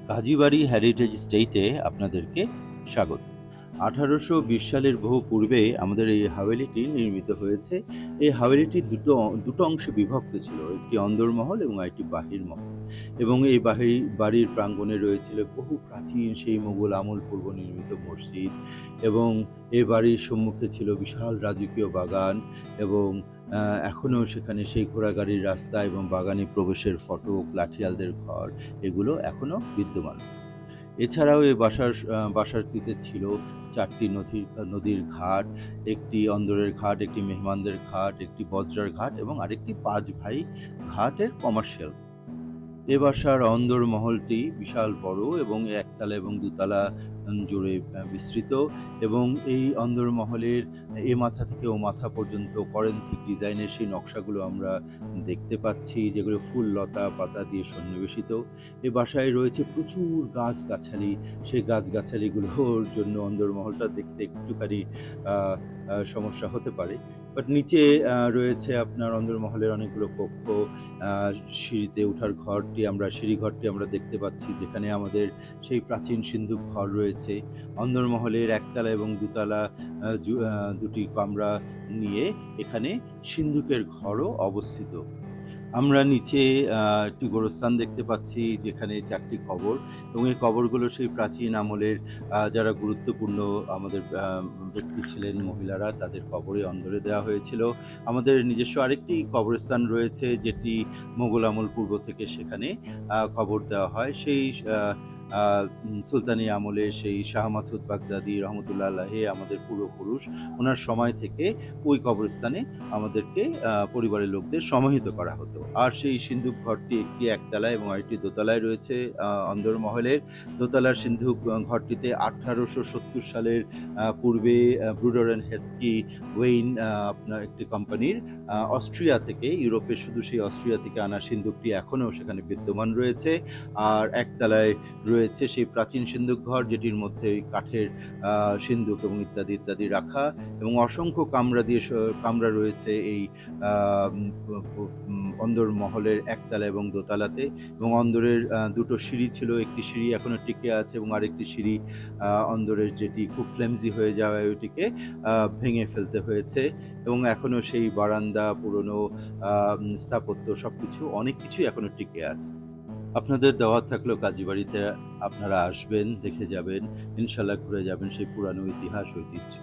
Kazibari heritage স্টেটে আপনাদেরকে স্বাগত। ১৮২০ সালের বহু পূর্বে আমাদের এই হাভেলিটি নির্মিত হয়েছে। এই হাভেলিটি দুটো অংশে বিভক্ত ছিল। একটি অন্দরমহল এবং আরেকটি বাহিরমহল। এবং এই বাড়ির প্রাঙ্গণে রয়েছিল বহু প্রাচীন সেই মুঘল আমল পূর্ব নির্মিত মসজিদ, এবং এই বাড়ির সম্মুখে ছিল বিশাল রাজকীয় বাগান, এবং এখনও সেখানে সেই ঘোড়াগাড়ির রাস্তা এবং বাগানে প্রবেশের ফটক, লাঠিয়ালদের ঘর, এগুলো এখনও বিদ্যমান। এছাড়াও এই বাসাটিতে ছিল ৪ টি নদীর ঘাট, একটি অন্দরের ঘাট, একটি মেহমানদের ঘাট, একটি বজ্রার ঘাট এবং আরেকটি ৫ ভাই ঘাটের কমার্শিয়াল। এ বাসার অন্দর মহলটি বিশাল বড় এবং একতলা এবং দোতলা জুড়ে বিস্তৃত, এবং এই অন্দর মহলের এ মাথা থেকে ও মাথা পর্যন্ত করেন্থিক ডিজাইনের সেই নকশাগুলো আমরা দেখতে পাচ্ছি, যেগুলো ফুল লতা পাতা দিয়ে সন্নিবেশিত। এ বাসায় রয়েছে প্রচুর গাছগাছালি। সেই গাছগাছালিগুলোর জন্য অন্দর মহলটা দেখতে একটুখানি আহ, সমস্যা হতে পারে। বাট নিচে রয়েছে আপনার অন্দরমহলের অনেকগুলো কক্ষ। সিঁড়িতে ওঠার সিঁড়িঘরটি আমরা দেখতে পাচ্ছি, যেখানে আমাদের সেই প্রাচীন সিন্দুক ঘর রয়েছে। অন্দরমহলের একতলা এবং দোতলা দুটি কামরা নিয়ে এখানে সিন্দুকের ঘরও অবস্থিত। আমরা নিচে একটি গোরস্থান দেখতে পাচ্ছি, যেখানে ৪ টি কবর, এবং এই কবরগুলো সেই প্রাচীন আমলের যারা গুরুত্বপূর্ণ আমাদের ব্যক্তি ছিলেন, মহিলারা, তাদের কবরে অন্দরে দেওয়া হয়েছিল। আমাদের নিজস্ব আরেকটি কবরস্থান রয়েছে, যেটি মোগল আমল পূর্ব থেকে সেখানে কবর দেওয়া হয়। সেই আ আ সুলতানি আমলে সেই শাহ মাসুদ বাগদাদি রহমতুল্লাহ আলাইহি, আমাদের পূর্বপুরুষ, ওনার সময় থেকে ওই কবরস্থানে আমাদেরকে পরিবারের লোকদের সমাহিত করা হতো। আর সেই সিন্দুক ঘরটি একটি একতলায় এবং আরেকটি দোতলায় রয়েছে। অন্দরমহলের দোতলার সিন্দুক ঘরটিতে ১৮৭০ সালের পূর্বে ব্রুডার অ্যান্ড হেস্কি ওয়েইন আপনার একটি কোম্পানির অস্ট্রিয়া থেকে, ইউরোপের শুধু সেই অস্ট্রিয়া থেকে আনা সিন্দুকটি এখনও সেখানে বিদ্যমান রয়েছে। আর একতলায় রয়েছে সেই প্রাচীন সিন্দুক ঘর, যেটির মধ্যে ওই কাঠের সিন্দুক এবং ইত্যাদি ইত্যাদি রাখা, এবং অসংখ্য কামরা রয়েছে এই অন্দর মহলের একতলা এবং দোতলাতে। এবং অন্দরের দুটো সিঁড়ি ছিল, একটি সিঁড়ি এখনো টিকে আছে এবং আরেকটি সিঁড়ি অন্দরের, যেটি খুব ফ্লেমজি হয়ে যাওয়ায় ওইটিকে ভেঙে ফেলতে হয়েছে। এবং এখনো সেই বারান্দা, পুরনো স্থাপত্য, সবকিছু অনেক কিছুই এখনো টিকে আছে। আপনাদের দাওয়াত থাকলো কাজীবাড়িতে। আপনারা আসবেন, দেখে যাবেন, ইনশাল্লাহ ঘুরে যাবেন সেই পুরানো ইতিহাস ঐতিহ্য।